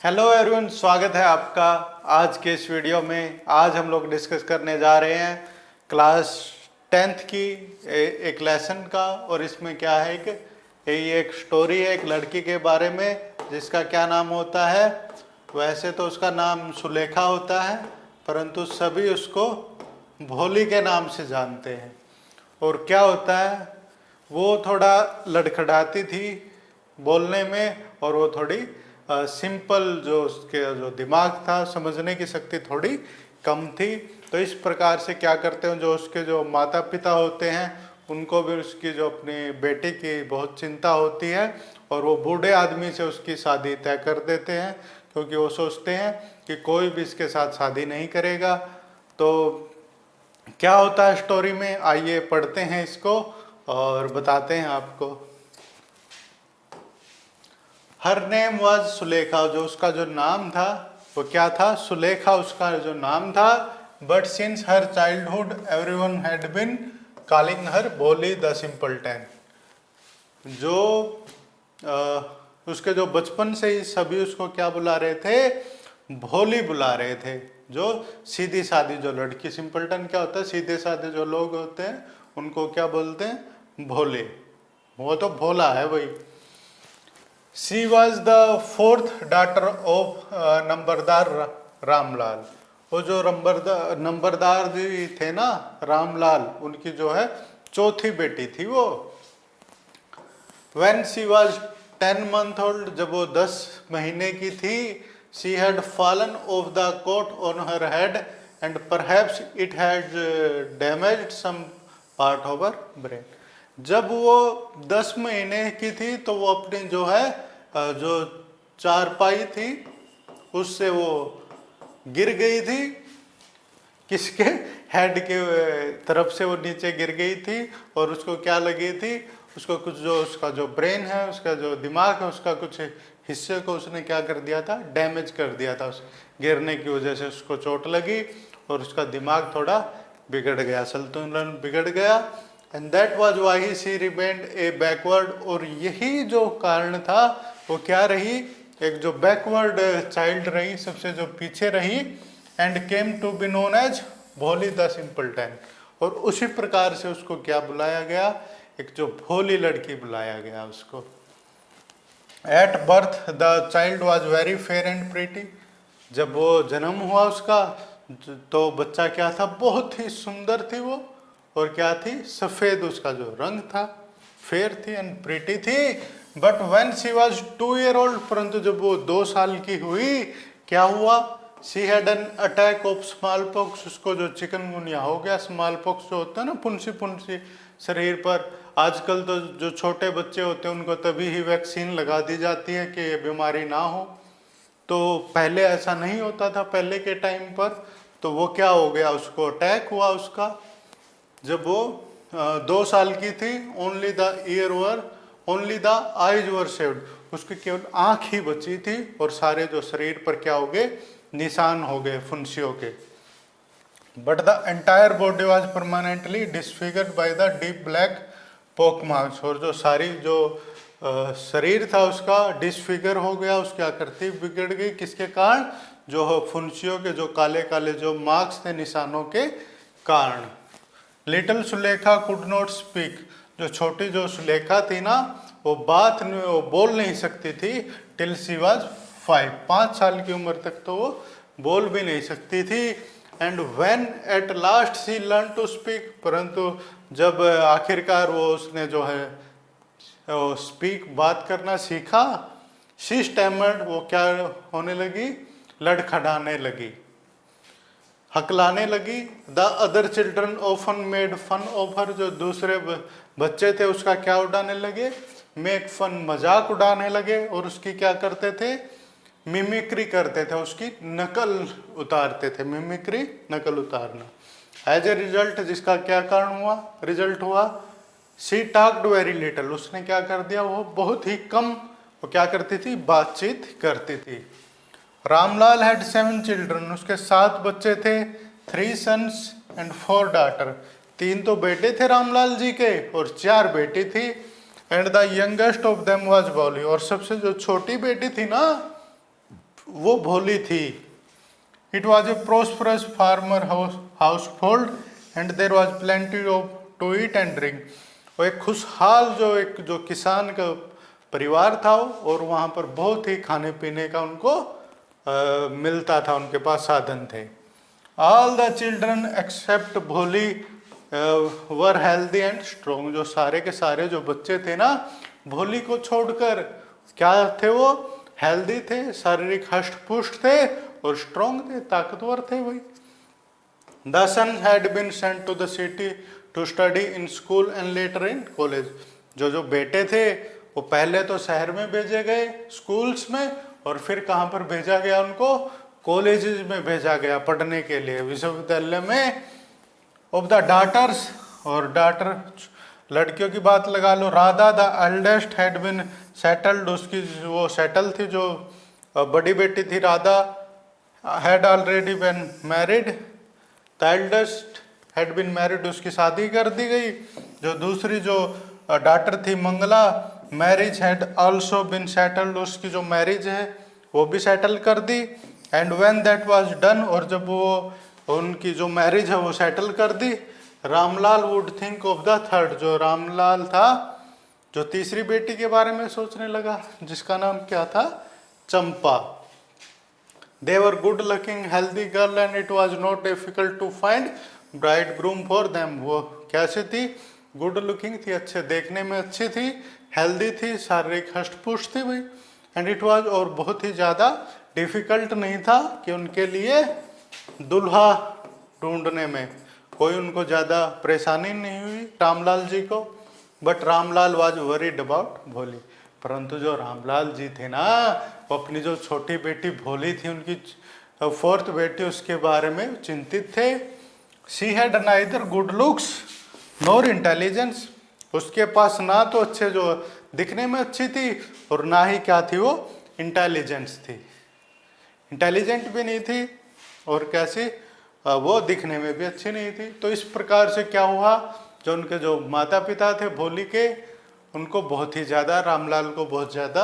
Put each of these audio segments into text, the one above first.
Hello everyone, स्वागत है आपका आज के इस वीडियो में। आज हम लोग डिस्कस करने जा रहे हैं क्लास 10th की एक लेसन का। और इसमें क्या है कि ये एक स्टोरी है एक लड़की के बारे में जिसका क्या नाम होता है। वैसे तो उसका नाम सुलेखा होता है, परंतु सभी उसको भोली के नाम से जानते हैं। और क्या होता है, वो थोड़ा लड़खड़ाती थी बोलने में, और वो थोड़ी सिंपल जो उसके जो दिमाग था, समझने की शक्ति थोड़ी कम थी। तो इस प्रकार से क्या करते हैं, जो उसके जो माता पिता होते हैं उनको भी उसकी जो अपनी बेटी की बहुत चिंता होती है, और वो बूढ़े आदमी से उसकी शादी तय कर देते हैं, क्योंकि वो सोचते हैं कि कोई भी इसके साथ शादी नहीं करेगा। तो क्या होता है स्टोरी में, आइए पढ़ते हैं इसको और बताते हैं आपको। हर नेम वाज सुलेखा, जो उसका जो नाम था वो क्या था, सुलेखा उसका जो नाम था। But since her childhood everyone had been calling her Bholi the simpleton. जो उसके जो बचपन से ही सभी उसको क्या बुला रहे थे, भोली बुला रहे थे। जो सीधी सादी जो लड़की, सिंपलटन क्या होता है, सीधे साधे जो लोग होते हैं उनको क्या बोलते हैं, भोले। वो तो भोला है वही। She was the fourth daughter of नंबरदार रामलाल। वो जो नंबरदार जी थे ना, रामलाल, उनकी जो है चौथी बेटी थी वो। When she was 10 month old, जब वो 10 महीने की थी, she had fallen off the coat on her head and perhaps it had damaged some part of her brain। जब वो 10 महीने की थी तो वो अपनी जो है जो चारपाई थी उससे वो गिर गई थी। किसके हेड के तरफ से वो नीचे गिर गई थी, और उसको क्या लगी थी, उसको कुछ जो उसका जो ब्रेन है, उसका जो दिमाग है, उसका कुछ हिस्से को उसने क्या कर दिया था, डैमेज कर दिया था। उस गिरने की वजह से उसको चोट लगी और उसका दिमाग थोड़ा बिगड़ गया, संतुलन बिगड़ गया। And that was why she remained A backward. और यही जो कारण था, वो क्या रही, एक जो बैकवर्ड चाइल्ड रही, सबसे जो पीछे रही। And came to be known as Bholi the simpleton. और उसी प्रकार से उसको क्या बुलाया गया, एक जो भोली लड़की बुलाया गया उसको। At birth the child was very fair and pretty. जब वो जन्म हुआ उसका, तो बच्चा क्या था, बहुत ही सुंदर थी वो। और क्या थी, सफेद उसका जो रंग था, फेयर थी एंड प्रीटी थी। But when she was 2 year old, परंतु जब वो 2 साल की हुई, क्या हुआ, she had an attack of small pox. उसको जो चिकनगुनिया हो गया। स्मॉल पॉक्स जो होता है ना, पुंसी पुंसी शरीर पर। आजकल तो जो छोटे बच्चे होते हैं उनको तभी ही वैक्सीन लगा दी जाती है कि ये बीमारी ना हो। तो पहले ऐसा नहीं होता था, पहले के टाइम पर। तो वो क्या हो गया, उसको अटैक हुआ उसका जब वो 2 साल की थी। Only the eyes were saved. उसकी केवल आंख ही बची थी, और सारे जो शरीर पर क्या हो गए, निशान हो गए फुंसियों के। But the entire body was permanently disfigured by the deep black पोक मार्क्स। और जो सारी जो शरीर था उसका डिसफिगर हो गया, उसकी आकृति बिगड़ गई। किसके कारण, जो फुंसियों के जो काले काले जो मार्क्स थे, निशानों के कारण। Little Sulekha could not speak. जो छोटी जो सुलेखा थी ना, वो वो बोल नहीं सकती थी। टिल शी वाज 5 साल की उम्र तक तो वो बोल भी नहीं सकती थी। And when at last she learn to speak, परंतु जब आखिरकार वो उसने जो है वो स्पीक, बात करना सीखा, शी स्टैमर्ड, वो क्या होने लगी, लड़खड़ाने लगी, हकलाने लगी। The other children often made fun of her. जो दूसरे बच्चे थे उसका क्या उड़ाने लगे, मेक फन, मजाक उड़ाने लगे। और उसकी क्या करते थे, मिमिक्री करते थे, उसकी नकल उतारते थे। मिमिक्री, नकल उतारना। एज ए रिजल्ट, जिसका क्या कारण हुआ, रिजल्ट हुआ, शी टॉक्ड वेरी लिटिल। उसने क्या कर दिया, वो बहुत ही कम वो क्या करती थी, बातचीत करती थी। Ramlal had 7 children. उसके 7 बच्चे थे। 3 sons एंड 4 daughter। 3 तो बेटे थे रामलाल जी के और 4 बेटी थी। And the youngest of them was भोली। और सबसे जो छोटी बेटी थी ना, वो भोली थी। It was a prosperous farmer household and there was plenty of to eat and drink. वो एक खुशहाल जो किसान का परिवार था, और वहाँ पर बहुत ही खाने पीने का उनको मिलता था, उनके पास साधन थे। ऑल द चिल्ड्रन एक्सेप्ट भोली वर हेल्दी एंड स्ट्रोंग। जो सारे के सारे जो बच्चे थे ना, भोली को छोड़कर क्या थे? वो हेल्दी थे, शारीरिक हष्ट पुष्ट थे और स्ट्रोंग थे, ताकतवर थे वही। The son had been sent to the city to study in school and later in college. जो बेटे थे वो पहले तो शहर में भेजे गए स्कूल्स में, और फिर कहाँ पर भेजा गया उनको? कॉलेजेस में भेजा गया पढ़ने के लिए, विश्वविद्यालय में। ऑफ द डाटर्स, और डाटर लड़कियों की बात लगा लो, Radha the eldest had been settled. उसकी वो सेटल थी, जो बड़ी बेटी थी Radha, had already been married. The eldest had been married, उसकी शादी कर दी गई। जो दूसरी जो डाटर थी Mangala, marriage had also been settled, उसकी जो मैरिज है वो भी सेटल कर दी। And when that was done, और जब वो उनकी जो मैरिज है वो सेटल कर दी, Ramlal would think of the third. जो रामलाल था, जो तीसरी बेटी के बारे में सोचने लगा, जिसका नाम क्या था? Champa. They were good looking healthy girl and it was not difficult to find bridegroom for them. वो कैसे थी? गुड लुकिंग थी, अच्छे देखने में अच्छी थी, हेल्दी थी, शारीरिक हष्ट पुष्ट थी भाई। एंड इट वाज, और बहुत ही ज़्यादा डिफिकल्ट नहीं था कि उनके लिए दुल्हा ढूंढने में कोई उनको ज़्यादा परेशानी नहीं हुई रामलाल जी को। But Ramlal was worried about भोली। परंतु जो रामलाल जी थे ना, वो अपनी जो छोटी बेटी भोली थी, उनकी फोर्थ बेटी, उसके बारे में चिंतित थे। She had neither good looks nor intelligence. उसके पास ना तो अच्छे जो दिखने में अच्छी थी, और ना ही क्या थी? वो इंटेलिजेंस थी। इंटेलिजेंट भी नहीं थी, और कैसी? वो दिखने में भी अच्छी नहीं थी। तो इस प्रकार से क्या हुआ? जो उनके जो माता पिता थे भोली के, उनको बहुत ही ज़्यादा, रामलाल को बहुत ज़्यादा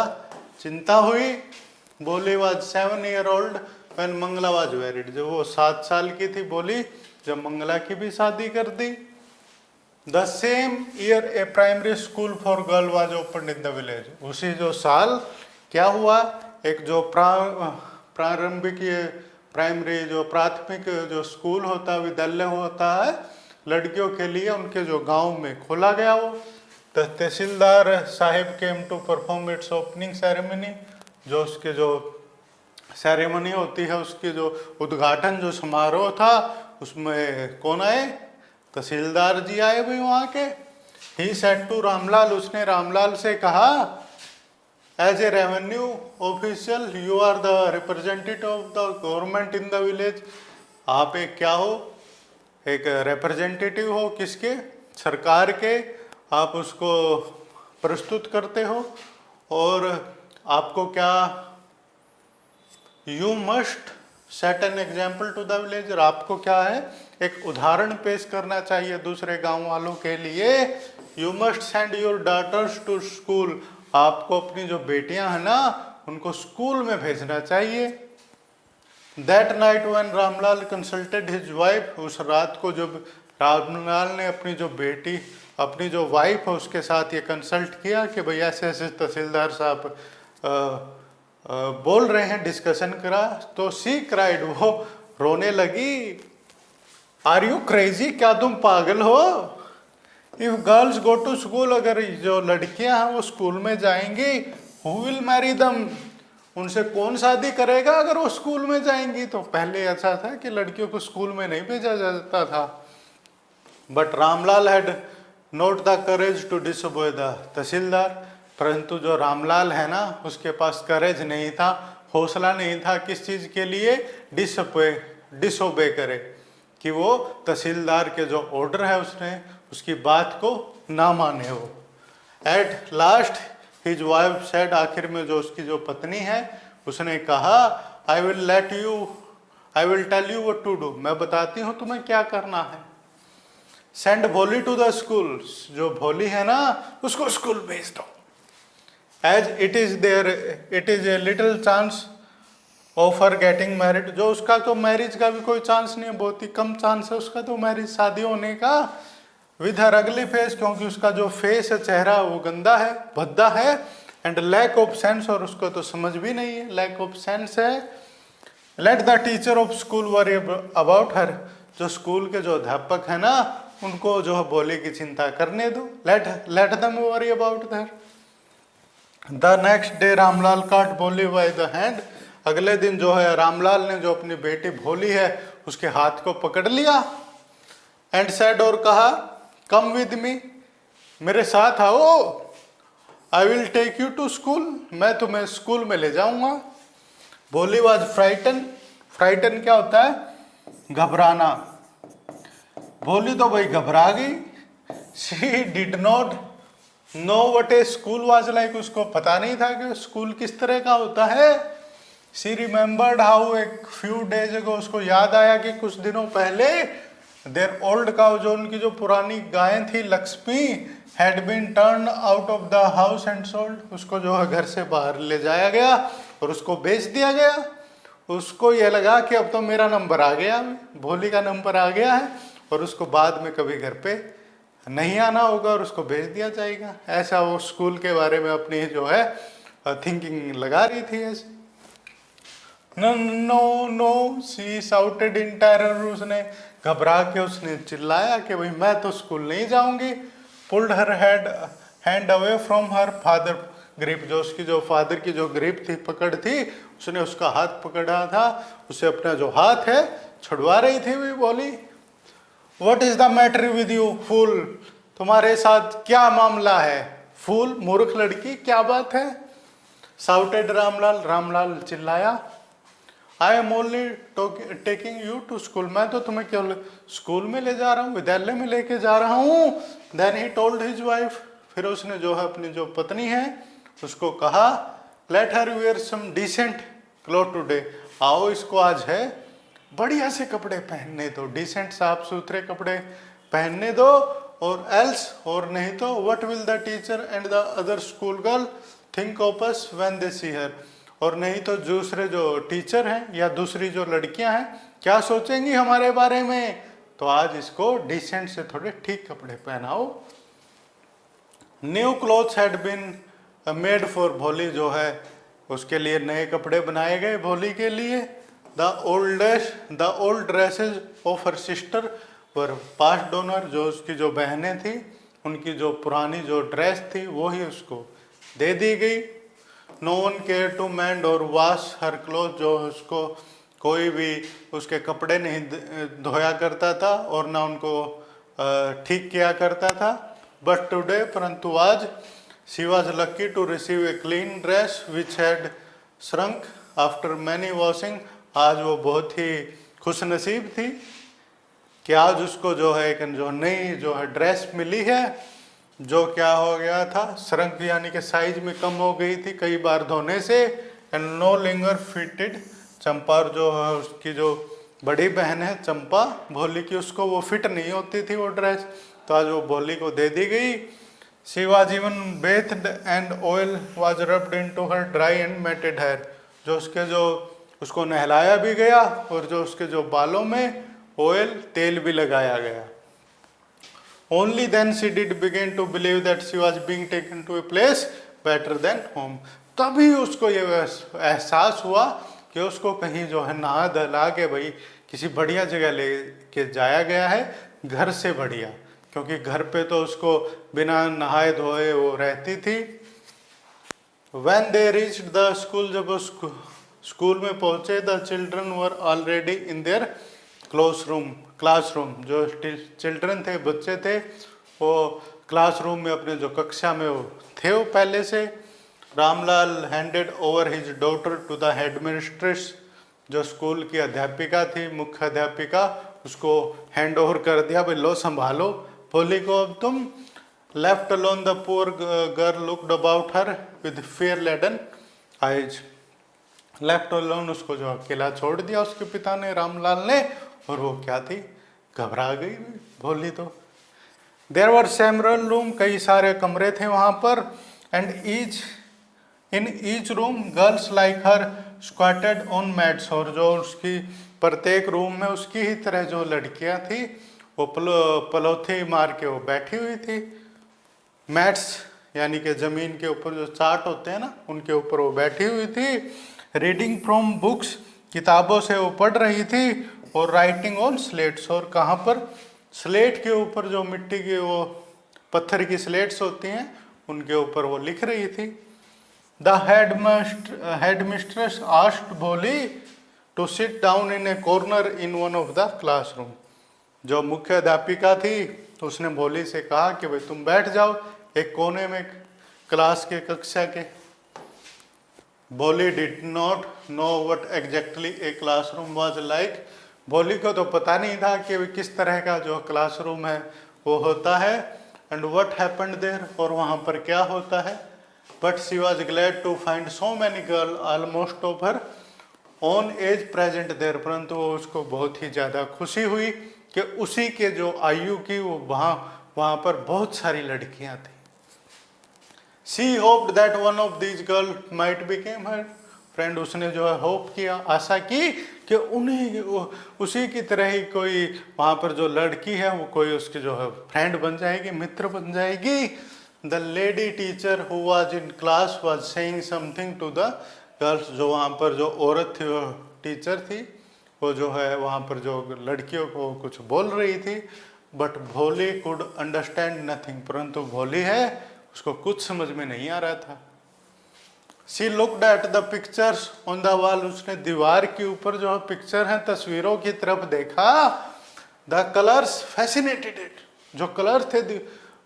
चिंता हुई। Bholi was 7 year old when Mangala was married. जब वो 7 साल की थी भोली, जब मंगला की भी शादी कर दी। The same year a primary school for girl was open in the village. उसी जो साल क्या हुआ? एक जो प्रारंभिक प्राइमरी जो प्राथमिक जो स्कूल होता है, विद्यालय होता है लड़कियों के लिए, उनके जो गांव में खोला गया वो। The tehsildar sahib came to perform its opening ceremony. जो उसके जो सेरेमनी होती है, उसकी जो उद्घाटन जो समारोह था, उसमें कौन आए? तहसीलदार जी आए भाई वहाँ के। ही सेड टू रामलाल, उसने रामलाल से कहा, as a revenue official you are the representative of the government in the village. आप एक क्या हो? एक रिप्रेजेंटेटिव हो, किसके? सरकार के। आप उसको प्रस्तुत करते हो, और आपको क्या? You must set an example to the village. आपको क्या है? एक उदाहरण पेश करना चाहिए दूसरे गांव वालों के लिए। You must send your daughters to school. आपको अपनी जो बेटियां हैं ना, उनको स्कूल में भेजना चाहिए। That night when Ramlal consulted his wife, उस रात को जब रामलाल ने अपनी जो बेटी, अपनी जो वाइफ है उसके साथ ये कंसल्ट किया कि भाई ऐसे ऐसे तहसीलदार साहब बोल रहे हैं, डिस्कशन करा, तो सी क्राइड, वो रोने लगी। Are you crazy? क्या तुम पागल हो? If girls go to school, अगर जो लड़कियां हैं वो स्कूल में जाएंगी, हु विल मैरी दम? उनसे कौन शादी करेगा अगर वो स्कूल में जाएंगी? तो पहले ऐसा था कि लड़कियों को स्कूल में नहीं भेजा जाता था। But Ramlal had not the courage to disobey the tahsildar. परंतु जो रामलाल है ना, उसके पास करेज नहीं था, हौसला नहीं था किस चीज़ के लिए? डिसोबे करे, कि वो तहसीलदार के जो ऑर्डर है उसकी बात को ना माने वो। At last his wife said, आखिर में जो उसकी जो पत्नी है उसने कहा, I will tell you what to do. मैं बताती हूँ तुम्हें क्या करना है। सेंड भोली टू द स्कूल। जो भोली है ना, उसको स्कूल भेज दो। As it is a little chance of her getting married, जो उसका तो मैरिज का भी कोई चांस नहीं है, बहुत ही कम चांस है उसका तो मैरिज शादी होने का। विद हर अगली फेस, क्योंकि उसका जो फेस है चेहरा वो गंदा है, भद्दा है। एंड लैक ऑफ सेंस, और उसको तो समझ भी नहीं है, लैक ऑफ सेंस है। Let the teacher of school worry about her, जो स्कूल के जो अध्यापक है ना उनको जो है भोली की चिंता करने दो। Let them worry about her. The next day Ramlal काट भोली बाय द हैंड, अगले दिन जो है रामलाल ने जो अपनी बेटी भोली है उसके हाथ को पकड़ लिया। एंड सेड, और कहा, कम विद मी, मेरे साथ आओ, I will take you to school, मैं तुम्हें स्कूल में ले जाऊंगा। भोली वॉज फ्राइटन, फ्राइटन क्या होता है, घबराना। भोली तो भाई घबरा गई। She did not know what A school was like, उसको पता नहीं था कि स्कूल किस तरह का होता है। शी रिमेम्बर्ड हाउ एक फ्यू डेज अगो, उसको याद आया कि कुछ दिनों पहले देयर ओल्ड काउ, जो उनकी जो पुरानी गायें थी Lakshmi, had been turn out of the house and sold, उसको जो है घर से बाहर ले जाया गया और उसको बेच दिया गया। उसको यह लगा कि अब तो मेरा नंबर आ गया, भोली का नंबर आ गया है और उसको बाद में कभी घर पे नहीं आना होगा और उसको भेज दिया जाएगा। ऐसा वो स्कूल के बारे में अपनी जो है थिंकिंग लगा रही थी ऐसे। No no no, she shouted in terror, उसने घबरा के उसने चिल्लाया कि भाई मैं तो स्कूल नहीं जाऊंगी। Pulled her hand away from her father grip, जो उसकी जो फादर की जो ग्रिप थी, पकड़ थी, उसने उसका हाथ पकड़ा था, उसे अपना जो हाथ है छुड़वा रही थी। भी बोली, what is the matter with you fool, तुम्हारे साथ क्या मामला है, फूल मूर्ख लड़की, क्या बात है। शाउटेड रामलाल, रामलाल चिल्लाया, I am only taking you to school, मैं तो तुम्हें केवल स्कूल में ले जा रहा हूँ, विद्यालय में लेके जा रहा हूँ। Then he told his wife, फिर उसने जो है अपनी जो पत्नी है उसको कहा, let her wear some decent cloth today, आओ इसको आज है बढ़िया से कपड़े पहनने दो, डिसेंट साफ सुथरे कपड़े पहनने दो। और एल्स, और नहीं तो, what will the teacher and the other school girl think of us when they see her, और नहीं तो दूसरे जो टीचर हैं या दूसरी जो लड़कियां हैं क्या सोचेंगी हमारे बारे में, तो आज इसको डिसेंट से थोड़े ठीक कपड़े पहनाओ। New clothes had been made for Bholi, जो है उसके लिए नए कपड़े बनाए गए भोली के लिए। The old dresses of her sister were passed down, जो उसकी जो बहनें थी उनकी जो पुरानी जो ड्रेस थी वो ही उसको दे दी गई। No one care to mend or wash her cloth, जो उसको कोई भी उसके कपड़े नहीं धोया करता था और ना उनको ठीक किया करता था। बट टुडे, परंतु आज, she was lucky to receive a clean dress which had shrunk after many washing, आज वो बहुत ही खुश नसीब थी कि आज उसको जो है एक जो नई जो है ड्रेस मिली है, जो क्या हो गया था, श्रंक यानी कि साइज में कम हो गई थी कई बार धोने से। एंड नो लॉन्गर फिटेड चंपा, और जो है उसकी जो बड़ी बहन है चंपा भोली की, उसको वो फिट नहीं होती थी वो ड्रेस, तो आज वो भोली को दे दी गई। She was even bathed and oil was rubbed into her dry and matted hair, जो उसके जो उसको नहलाया भी गया और जो उसके जो बालों में ऑयल तेल भी लगाया गया। Only then she did begin to believe that she was being taken to a place better than home, तभी उसको ये एहसास हुआ कि उसको कहीं जो है नहा धला के भाई किसी बढ़िया जगह ले के जाया गया है, घर से बढ़िया, क्योंकि घर पे तो उसको बिना नहाए धोए वो रहती थी। When they reached the school, जब वो स्कूल में पहुंचे, the children were already in their classroom, जो चिल्ड्रन थे, बच्चे थे, वो क्लासरूम में अपने जो कक्षा में वो थे वो पहले से। Ramlal handed over his daughter to the headmistress, जो स्कूल की अध्यापिका थी, मुख्य अध्यापिका, उसको हैंड ओवर कर दिया, भाई लो संभालो भोली को अब तुम। Left alone the poor girl looked about her with fear laden eyes, left alone, उसको जो अकेला छोड़ दिया उसके पिता ने, रामलाल ने, और वो क्या थी, घबरा गई भोली तो। देयर वर सेवरल रूम, कई सारे कमरे थे वहाँ पर, and in each room girls like her squatted on mats, और जो उसकी प्रत्येक रूम में उसकी ही तरह जो लड़कियां थी वो पलोथी मार के वो बैठी हुई थी। मैट्स यानी कि जमीन के ऊपर जो चाट होते हैं ना, उनके ऊपर वो बैठी हुई थी। रीडिंग फ्रॉम बुक्स, किताबों से वो पढ़ रही थी। और राइटिंग ऑन स्लेट्स, और कहाँ पर, स्लेट के ऊपर, जो मिट्टी की वो पत्थर की स्लेट्स होती हैं उनके ऊपर वो लिख रही थी। The headmistress asked Bholi to sit down in a corner in one of the classroom. जो मुख्य अध्यापिका थी उसने भोली से कहा कि भाई तुम बैठ जाओ एक कोने में क्लास के, कक्षा के। भोली did not know what exactly a classroom was like. भोली को तो पता नहीं था कि किस तरह का जो क्लासरूम है वो होता है, एंड व्हाट हैपेंड देयर, और वहाँ पर क्या होता है। But she was glad to find so many girl almost of her own age present there, परंतु उसको बहुत ही ज़्यादा खुशी हुई कि उसी के जो आयु की वो वहाँ पर बहुत सारी लड़कियाँ थी। She hoped that one of these girl might became her friend, उसने जो है होप किया, आशा की कि उन्हें उसी की तरह ही कोई वहाँ पर जो लड़की है वो कोई उसकी जो है फ्रेंड बन जाएगी, मित्र बन जाएगी। The lady teacher who was in class was saying something to the girls, जो वहाँ पर जो औरत थी वो टीचर थी, वो जो है वहाँ पर जो लड़कियों को कुछ बोल रही थी। बट भोली कुड अंडरस्टैंड नथिंग, परंतु भोली है उसको कुछ समझ में नहीं आ रहा था। She looked at the pictures on the wall, उसने दीवार के ऊपर जो पिक्चर है तस्वीरों की तरफ देखा। द कलर्स फैसिनेटेड इट, जो कलर थे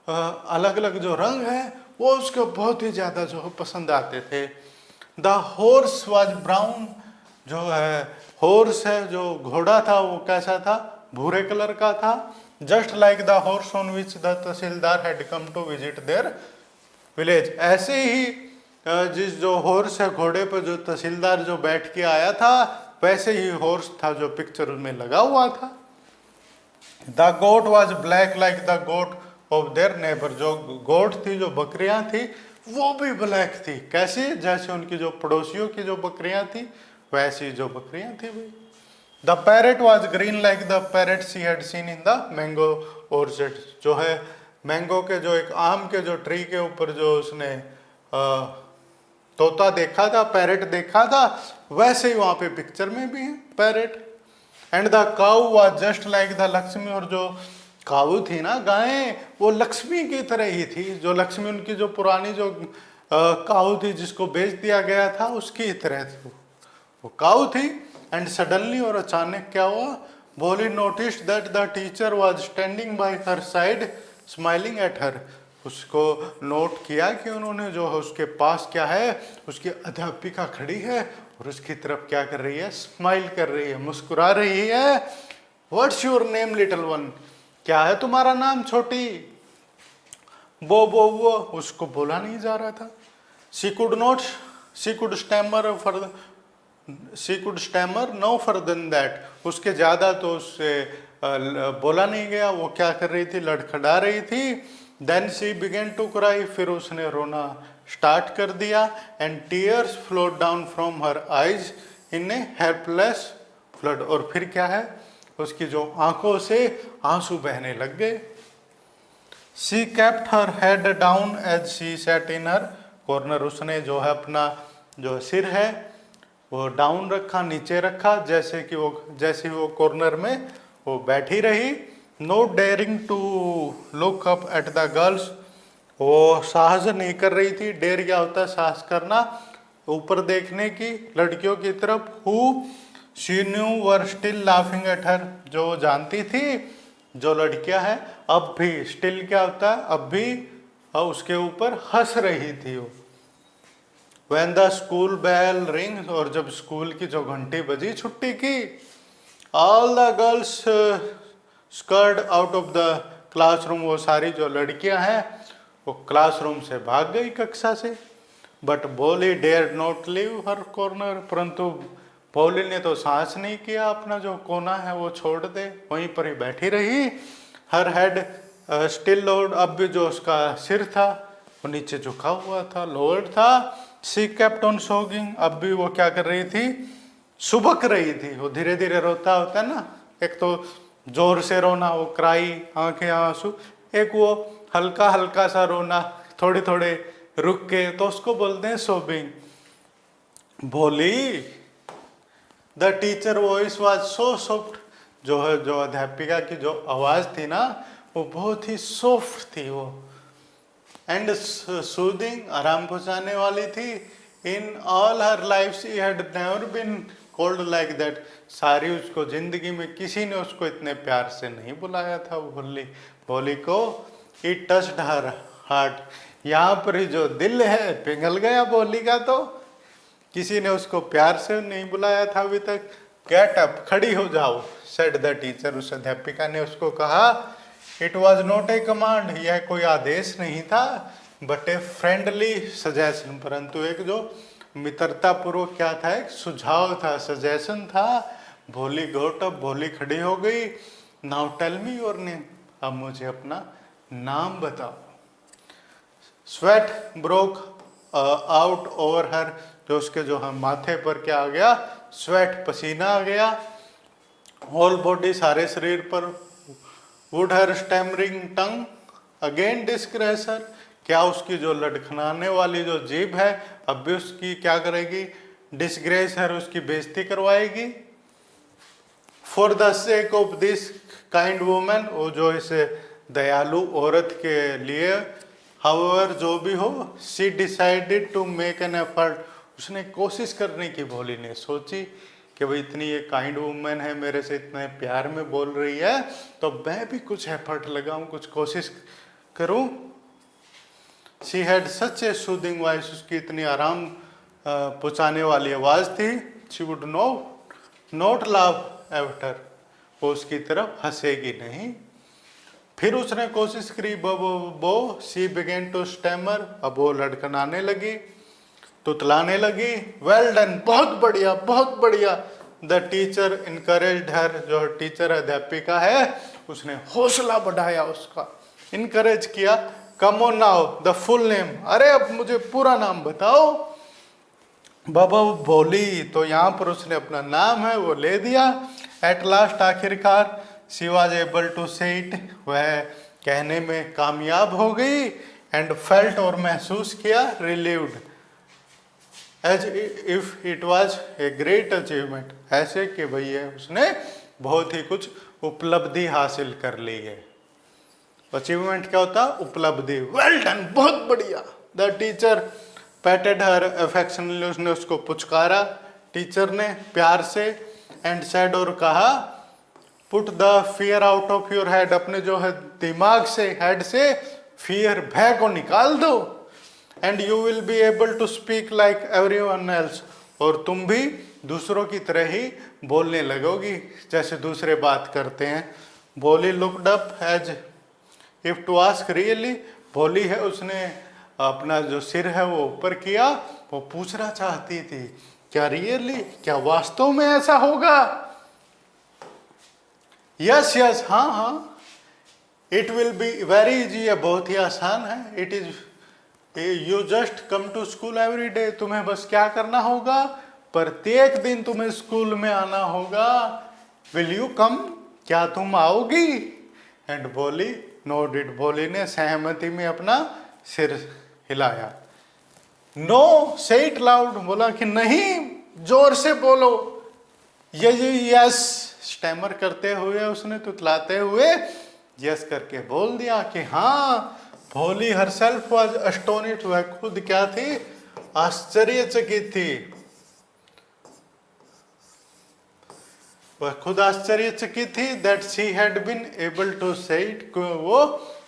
अलग अलग जो रंग है वो उसको बहुत ही ज़्यादा जो पसंद आते थे। द हॉर्स वाज ब्राउन, जो है हॉर्स है जो घोड़ा था वो कैसा था, भूरे कलर का था। Just like the horse on which the tahsildar had come to visit their village, ऐसे ही जिस जो हॉर्स है घोड़े पर जो तहसीलदार जो बैठ के आया था वैसे ही हॉर्स था जो पिक्चर में लगा हुआ था। The goat was black like the goat of their neighbour, जो गोट थी जो बकरियां थी वो भी ब्लैक थी, कैसी, जैसे उनकी जो पड़ोसियों की जो बकरियां थी वैसी जो बकरियां थी भाई। The parrot was green like the parrot she had seen in the mango orchard, जो है मैंगो के जो एक आम के जो ट्री के ऊपर जो उसने तोता देखा था, पैरेट देखा था, वैसे ही वहां पे पिक्चर में भी है parrot. And the cow was just like the Lakshmi, और जो काऊ थी ना गायें वो लक्ष्मी की तरह ही थी, जो लक्ष्मी उनकी जो पुरानी जो काऊ थी जिसको बेच दिया गया था उसकी तरह थी वो काऊ थी। एंड सडनली, और अचानक क्या हुआ, भोली noticed that the teacher was standing bye her side smiling at her, उसको नोट किया कि उन्होंने जो है उसके पास क्या है, उसकी अध्यापिका खड़ी है और उसकी तरफ क्या कर रही है, स्माइल कर रही है, मुस्कुरा रही है। What's your name little one, क्या है तुम्हारा नाम छोटी। वो उसको बोला नहीं जा रहा था। She could stammer no further than that, उसके ज़्यादा तो उससे बोला नहीं गया, वो क्या कर रही थी, लड़खड़ा रही थी। Then she began to cry, फिर उसने रोना स्टार्ट कर दिया। And tears flowed down from her eyes in a helpless flood, और फिर क्या है, उसकी जो आंखों से आंसू बहने लग गए। She kept her head down as she sat in her corner, उसने जो है अपना जो सिर है वो डाउन रखा, नीचे रखा, जैसे वो कॉर्नर में वो बैठी रही। No daring to look up at the girls, वो साहस नहीं कर रही थी। डेयर क्या होता है, साहस करना, ऊपर देखने की लड़कियों की तरफ। Who she knew were still laughing at her, जो जानती थी जो लड़कियां हैं अब भी, स्टिल क्या होता है, अब भी उसके ऊपर हंस रही थी वो। When the school bell rings, और जब स्कूल की जो घंटी बजी छुट्टी की, all the girls scurried out of the classroom, वो सारी जो लड़कियां हैं वो क्लासरूम से भाग गई, कक्षा से। बट भोली dared not leave her corner, परंतु भोली ने तो साहस नहीं किया अपना जो कोना है वो छोड़ दे, वहीं पर ही बैठी रही। हर हेड स्टिल लोड, अब भी जो उसका सिर था वो नीचे झुका हुआ था, लोअर्ड था। शी केप्ट ऑन सोगिंग, अब भी वो क्या कर रही थी, सुबक रही थी। वो धीरे धीरे रोता होता है ना, एक तो जोर से रोना, वो क्राई, आंखें आंसू, एक वो हल्का हल्का सा रोना, थोड़े थोड़े रुक के, तो उसको बोलते हैं सोबिंग। भोली, the teacher voice was so soft, जो है जो अध्यापिका की जो आवाज थी ना, वो बहुत ही सॉफ्ट थी वो, एंड सूदिंग, आराम पहुंचाने वाली थी। In all her life she had never been called like that, सारी उसको जिंदगी में किसी ने उसको इतने प्यार से नहीं बुलाया था। भोली, भोली को इट टच्ड हर हार्ट, यहाँ पर ही जो दिल है पिघल गया भोली का, तो किसी ने उसको प्यार से नहीं बुलाया था अभी तक। गेट अप, खड़ी हो जाओ, सेड द टीचर, उस अध्यापिका ने उसको कहा। It was not a command, यह कोई आदेश नहीं था, बट ए फ्रेंडली सजेशन, परंतु एक जो मित्रता पूर्वक क्या था, एक सुझाव था, सजेशन था। भोली गोट अप, भोली खड़ी हो गई। Now tell me your name, अब मुझे अपना नाम बताओ। Sweat broke out over her, जो उसके जो हम माथे पर क्या आ गया, स्वेट, पसीना आ गया। होल बॉडी, सारे शरीर पर। Would her stammering tongue again disgrace her, क्या उसकी जो लड़खड़ाने वाली जो जीभ है अब भी उसकी क्या करेगी, डिस्ग्रेस हर, उसकी बेइज्जती करवाएगी। For the sake of this kind woman, वो जो इस दयालु औरत के लिए, हाउएवर, जो भी हो, she decided to make an effort, उसने कोशिश करने की, भोली ने सोची कि भाई इतनी ये काइंड वुमन है, मेरे से इतने प्यार में बोल रही है, तो मैं भी कुछ एफर्ट लगाऊं, कुछ कोशिश करूं। She had such A soothing voice, उसकी इतनी आराम पहुंचाने वाली आवाज थी। शी वुड नॉट लाव एफ्टर, वो उसकी तरफ हंसेगी नहीं। फिर उसने कोशिश करी, बो शी बिगेन टू स्टैमर, अब वो लड़खड़ाने लगी, तुतलाने लगी। वेल डन, बहुत बढ़िया, बहुत बढ़िया। द टीचर इनकरेज्ड हर, जो टीचर अध्यापिका है उसने हौसला बढ़ाया, उसका इनकरेज किया। Come on now the full name, अरे अब मुझे पूरा नाम बताओ। बाबा बोली, तो यहाँ पर उसने अपना नाम है वो ले दिया। एट लास्ट, आखिरकार, she was able to say it, वह कहने में कामयाब हो गई। एंड फेल्ट, और महसूस किया, relieved, as if it was a great achievement, ऐसे कि भैया उसने बहुत ही कुछ उपलब्धि हासिल कर ली है। अचीवमेंट क्या होता, उपलब्धि। वेल डन, बहुत बढ़िया। द टीचर पैटेड हर अफेक्शनली, उसने उसको पुचकारा, टीचर ने प्यार से। एंड सेड, और कहा, put the fear out of your head, अपने जो है दिमाग से, हेड से फियर, भय को निकाल दो। And you will be able to speak like everyone else, और तुम भी दूसरों की तरह ही बोलने लगोगी जैसे दूसरे बात करते हैं। Bholi looked up as if to ask really, Bholi है उसने अपना जो सिर है वो ऊपर किया, वो पूछना चाहती थी, क्या रियली, क्या वास्तव में ऐसा होगा। यस यस, हाँ हाँ। It will be very easy, ये बहुत ही आसान है। It is, you just come to school every day, तुम्हें बस क्या करना होगा, प्रत्येक दिन तुम्हें स्कूल में आना होगा। विल यू कम, क्या तुम आओगी। एंड भोली नोडिड, भोली ने सहमति में अपना सिर हिलाया। नो, से इट लाउड, बोला कि नहीं, जोर से बोलो। ये यस, स्टैमर करते हुए, उसने तुतलाते हुए यस करके बोल दिया कि हाँ। भोली हरसेल्फ वाज अस्टोनिश्ड, वह खुद क्या थी, आश्चर्यचकित थी। वह खुद आश्चर्यचकित थी। That she had been able to say it, वो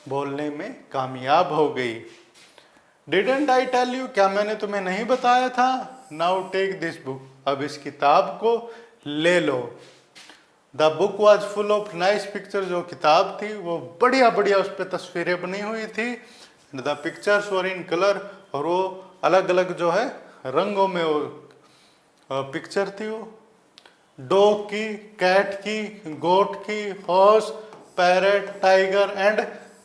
बोलने में कामयाब हो गई। डिडंट आई टेल यू, क्या मैंने तुम्हें नहीं बताया था। नाउ टेक दिस बुक, अब इस किताब को ले लो। The book was full of nice picture, जो किताब थी वो बढ़िया बढ़िया उस पर तस्वीरें बनी हुई थी। The pictures were in colour, और वो अलग अलग जो है रंगों में वो पिक्चर थी। वो डॉग की, कैट की, गोट की, horse, parrot, tiger and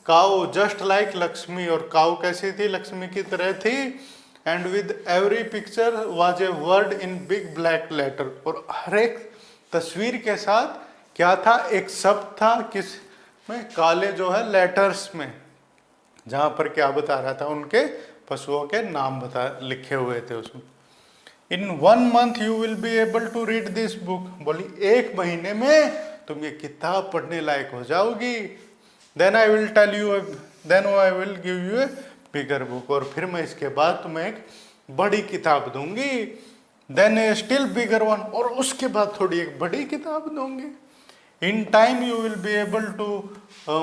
cow, just like Lakshmi, और काऊ कैसी थी, लक्ष्मी की तरह थी। and with every picture was a word in big black letter, और हर एक तस्वीर के साथ क्या था, एक शब्द था, किस में, काले जो है लेटर्स में, जहां पर क्या बता रहा था, उनके पशुओं के नाम बता लिखे हुए थे उसमें। In 1 month you will be able to read this book, बोली 1 महीने में तुम ये किताब पढ़ने लायक हो जाओगी। Then I will tell you, then I will give you a bigger book, और फिर मैं इसके बाद तुम्हें एक बड़ी किताब दूंगी। Then a still bigger one, और उसके बाद थोड़ी एक बड़ी किताब दूंगी। In time you will be able to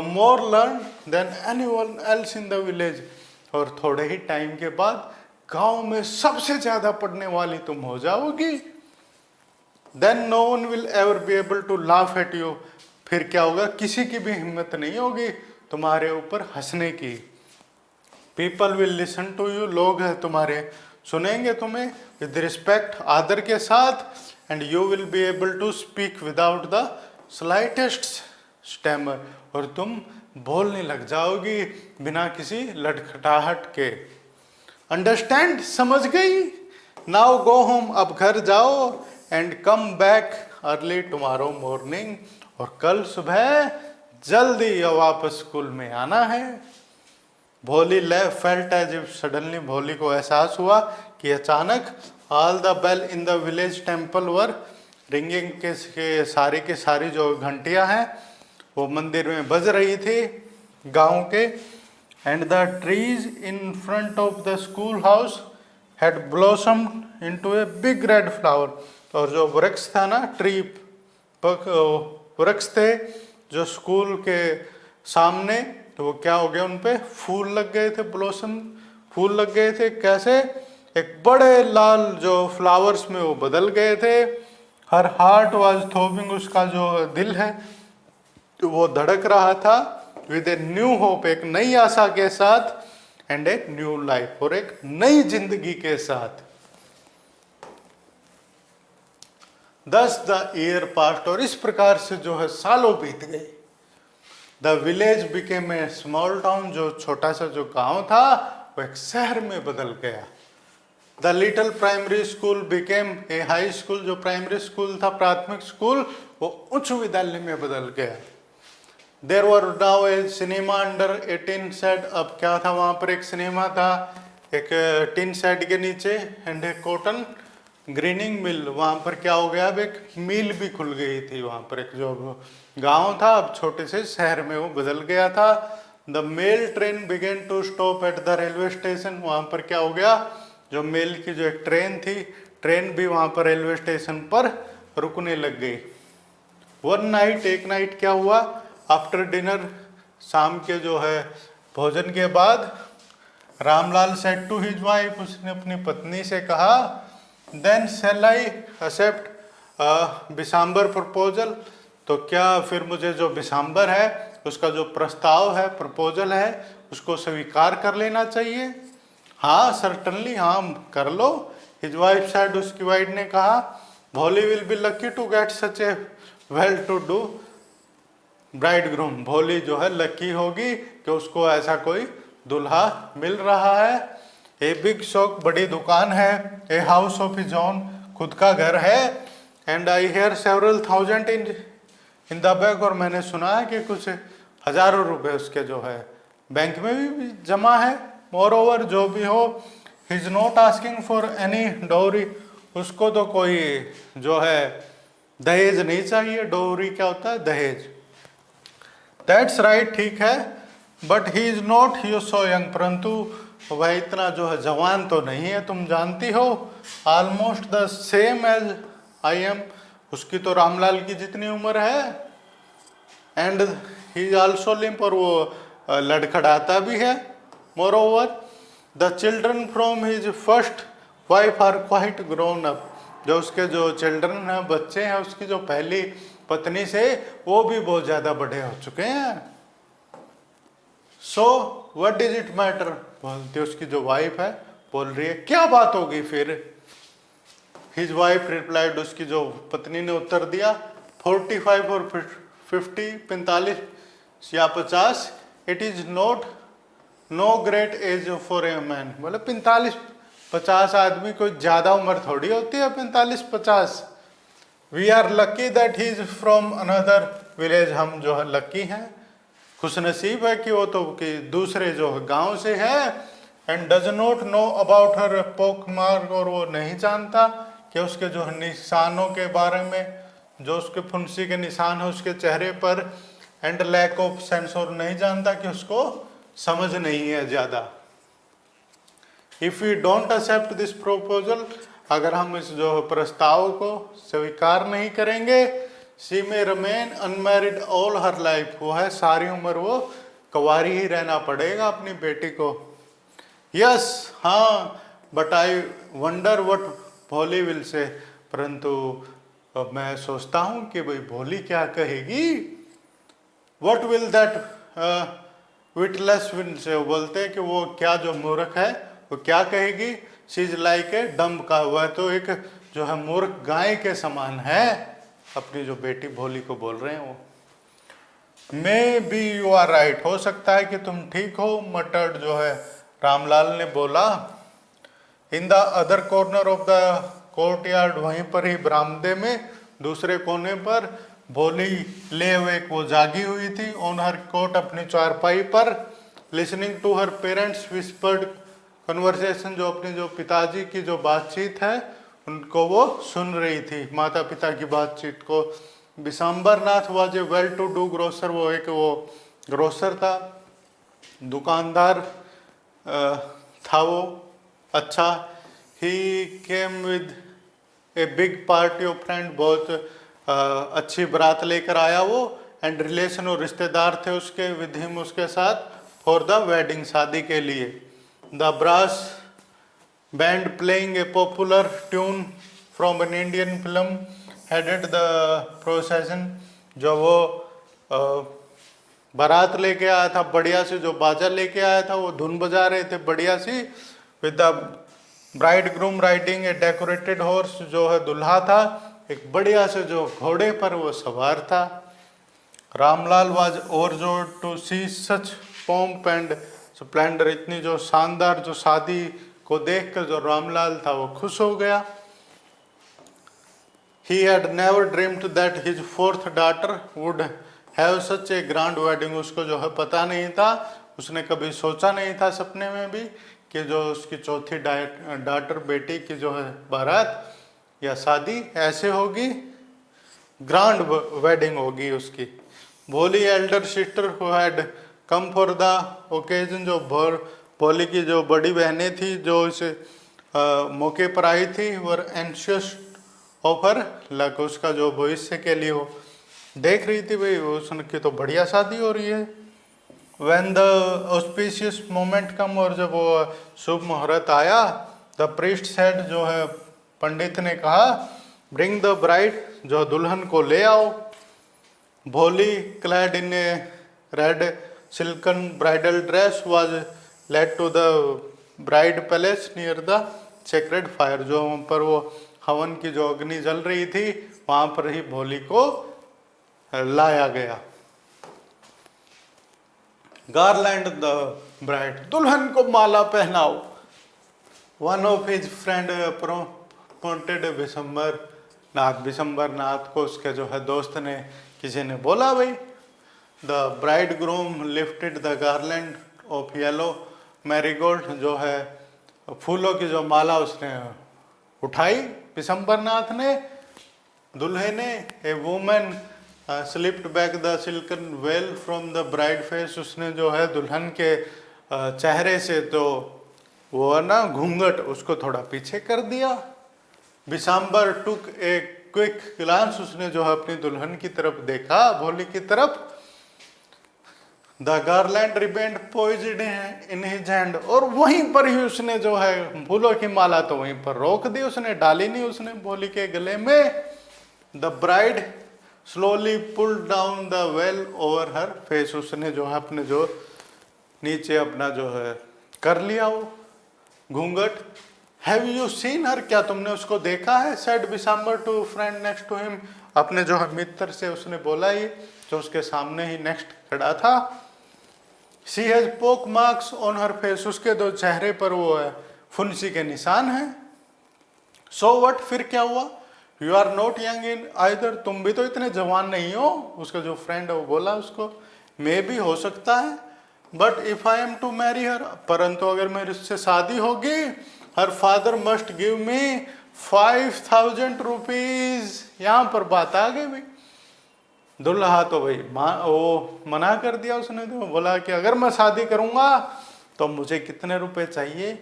more learn than anyone else in the village, और थोड़े ही टाइम के बाद गांव में सबसे ज्यादा पढ़ने वाली तुम हो जाओगी। Then no one will ever be able to laugh at you, फिर क्या होगा, किसी की भी हिम्मत नहीं होगी तुम्हारे ऊपर हंसने की। People will listen to you, लोग तुम्हारे सुनेंगे तुम्हें विद रिस्पेक्ट, आदर के साथ। And you will be able to speak without the slightest stammer, और तुम बोलने लग जाओगी बिना किसी लड़खड़ाहट के। अंडरस्टैंड, समझ गई? नाउ गो होम, अब घर जाओ। And come back early tomorrow morning, और कल सुबह जल्दी वापस स्कूल में आना है। भोली फेल्ट एज इफ सडनली, भोली को एहसास हुआ कि अचानक all the bell in the village temple were ringing, के सारी जो घंटियां हैं वो मंदिर में बज रही थी गांव के। And the trees in front of the school house had blossomed into a big red flower, और जो वृक्ष था ना, ट्री वृक्ष थे जो स्कूल के सामने, तो वो क्या हो गया, उन पे फूल लग गए थे, ब्लॉसम फूल लग गए थे। कैसे? एक बड़े लाल जो फ्लावर्स में वो बदल गए थे। हर हार्ट वाज थ्रोबिंग, उसका जो दिल है तो वो धड़क रहा था विद ए न्यू होप, एक नई आशा के साथ, एंड ए न्यू लाइफ, और एक नई जिंदगी के साथ। दस द ईयर पास्ट, और इस प्रकार से जो है सालों बीत गए। The village became a small town, जो छोटा सा जो गांव था वो एक शहर में बदल गया। The little primary school became a high school, जो प्राइमरी स्कूल था, प्राथमिक स्कूल, वो उच्च विद्यालय में बदल गया। There were now a cinema under a tin shed, अब क्या था, वहां पर एक सिनेमा था एक टिन शेड के नीचे। एंड ए कॉटन ग्रीनिंग मिल, वहां पर क्या हो गया, अब एक मिल भी खुल गई थी वहां पर। एक जो गांव था अब छोटे से शहर में वो बदल गया था। The mail train began to stop at the railway station, वहां पर क्या हो गया, जो मेल की जो एक ट्रेन थी, ट्रेन भी वहां पर रेलवे स्टेशन पर रुकने लग गई। वन नाइट, एक नाइट क्या हुआ, आफ्टर डिनर, शाम के जो है भोजन के बाद, Ramlal said to his wife, उसने अपनी पत्नी से कहा, then shall I accept Bisambar proposal, तो क्या फिर मुझे जो बिसाम्बर है उसका जो प्रस्ताव है, प्रपोजल है, उसको स्वीकार कर लेना चाहिए। हाँ सर्टनली, हाँ कर लो। हिज वाइफ सेड, उसकी वाइफ ने कहा, Bholi will be lucky to get such a well to do bride groom, Bholi जो है लकी होगी कि उसको ऐसा कोई दुल्हा मिल रहा है। ए बिग शॉप, बड़ी दुकान है। A house of his own, खुद का घर है। And I hear several thousand in the bank, और मैंने सुना है कि कुछ हजारों रुपए उसके जो है बैंक में भी जमा है। मोर ओवर, जो भी हो, he is not asking for any डोरी, उसको तो कोई जो है दहेज नहीं चाहिए। डोरी क्या होता है, दहेज। दैट्स राइट, ठीक है। But he is not you so young, परंतु वह इतना जो है जवान तो नहीं है, तुम जानती हो। Almost the same age as I, उसकी तो रामलाल की जितनी उम्र है। And he is also limp, और वो लड़खड़ाता भी है। Moreover the children from his first wife are quite grown up, जो उसके जो चिल्ड्रन हैं, बच्चे हैं उसकी जो पहली पत्नी से, वो भी बहुत ज्यादा बड़े हो चुके हैं। So what does it matter, बोलती उसकी जो वाइफ है, बोल रही है क्या बात होगी फिर। हिज वाइफ रिप्लाइड, उसकी जो पत्नी ने उत्तर दिया, 45 और 50, 45 या 50, it is not no great age for a man, बोले 45 50 आदमी कोई ज्यादा उम्र थोड़ी होती है, 45-50। We are lucky that he is from another village, हम जो है लकी हैं, खुशनसीब है कि वो तो कि दूसरे जो गांव से है। And does not know about her पोक मार्क, और वो नहीं जानता कि उसके जो निशानों के बारे में, जो उसके फुंसी के निशान है उसके चेहरे पर। एंड लैक ऑफ सेंस, और नहीं जानता कि उसको समझ नहीं है ज्यादा। If you don't accept this proposal, अगर हम इस जो प्रस्ताव को स्वीकार नहीं करेंगे, शी में remain unmarried all her life, वो है सारी उम्र वो कुंवारी ही रहना पड़ेगा अपनी बेटी को। यस, हाँ, बट आई वंडर व्हाट भोली विल से, परंतु अब मैं सोचता हूँ कि भाई भोली क्या कहेगी। What will that witless will say, वो बोलते हैं कि वो क्या जो मूर्ख है वो क्या कहेगी। She is like a dumb का, वह तो एक जो है मूर्ख गाय के समान है, अपनी जो बेटी भोली को बोल रहे हैं वो। Maybe you are right, हो सकता है कि तुम ठीक हो, मटर्ड जो है रामलाल ने बोला। In the other corner of the courtyard, वहीं पर ही बरामदे में दूसरे कोने पर भोली ले हुए वो जागी हुई थी, ऑन हर कोट, अपनी चारपाई पर, listening to her parents whispered conversation, जो अपने जो पिताजी की जो बातचीत है उनको वो सुन रही थी, माता पिता की बातचीत को। Vishambar Nath was a well to do grocer, वो एक वो ग्रोसर था, दुकानदार था वो अच्छा। He came with a big party of friend, बहुत अच्छी बारात लेकर आया वो। एंड रिलेशन, और रिश्तेदार थे उसके, विद हिम, उसके साथ, फॉर द वेडिंग, शादी के लिए। The brass band playing a popular tune from an Indian film headed the procession, जो वो बारात लेके आया था बढ़िया से, जो बाजा लेके आया था वो धुन बजा रहे थे बढ़िया सी। With the bridegroom riding a decorated horse, जो है दुल्हा था एक बढ़िया से जो घोड़े पर वो सवार था। Ramlal was overjoyed to see such pomp and splendour, इतनी जो शानदार जो शादी को देखकर जो रामलाल था वो खुश हो गया। He had never dreamed that his fourth daughter would have such a grand wedding, उसको जो है पता नहीं था, उसने कभी सोचा नहीं था सपने में भी कि जो उसकी चौथी डॉटर बेटी की जो है बारात या शादी ऐसे होगी, ग्रांड वेडिंग होगी उसकी। भोली Elder sister who had come for the occasion, जो भोली की जो बड़ी बहनें थी जो इस मौके पर आई थी, वर एंशियस ऑफर लक, उसका जो भविष्य के लिए वो देख रही थी, भाई उसकी तो बढ़िया शादी हो रही है। व्हेन द ऑस्पिशियस मोमेंट कम, और जब वो शुभ मुहूर्त आया, द प्रीस्ट सेड, जो है पंडित ने कहा, ब्रिंग द ब्राइड, जो दुल्हन को ले आओ। Bholi clad in a red silken bridal dress was led to the bride palace near the sacred fire, जो वहाँ पर वो हवन की जो अग्नि जल रही थी वहां पर ही भोली को लाया गया। गार्लैंड द ब्राइड, दुल्हन को माला पहनाओ। One of his friend prompted Vishambar Nath, Vishambar Nath को उसके जो है दोस्त ने, किसी ने बोला भाई। The bride groom lifted the garland of yellow marigold, जो है फूलों की जो माला उसने उठाई विशंबरनाथ ने, दुल्हे ने। A woman slipped back the silken well from the bride face, उसने जो है दुल्हन के चेहरे से तो वो ना घूंघट उसको थोड़ा पीछे कर दिया। विशंबर टुक ए क्विक ग्लांस, उसने जो है अपनी दुल्हन की तरफ देखा, भोली की तरफ। The garland remained poised in his hand, और वहीं पर ही उसने जो है फूलों की माला तो वहीं पर रोक दी, उसने डाली नहीं उसने भोली के गले में। The bride slowly pulled down the well over her face, उसने जो है अपने जो नीचे अपना जो है कर लिया वो घूंघट। हैव यू सीन हर, क्या तुमने उसको देखा है? Said Bishamber to friend next to him, अपने जो है मित्र से उसने बोला, ये जो उसके सामने ही नेक्स्ट खड़ा था। शी हैज पोक मार्क्स ऑन हर फेस, उसके दो चेहरे पर वो है फुंसी के निशान हैं। सो व्हाट, फिर क्या हुआ? You are not young in either, तुम भी तो इतने जवान नहीं हो। उसका जो फ्रेंड है वो बोला उसको, मे भी हो सकता है, but if I am to marry her, परंतु अगर मेरे उससे शादी होगी, her father must give me 5,000 rupees. यहाँ पर बात आ गई भाई, दुल्हा तो भाई वो मना कर दिया उसने, तो बोला कि अगर मैं शादी करूंगा तो मुझे कितने रुपए चाहिए?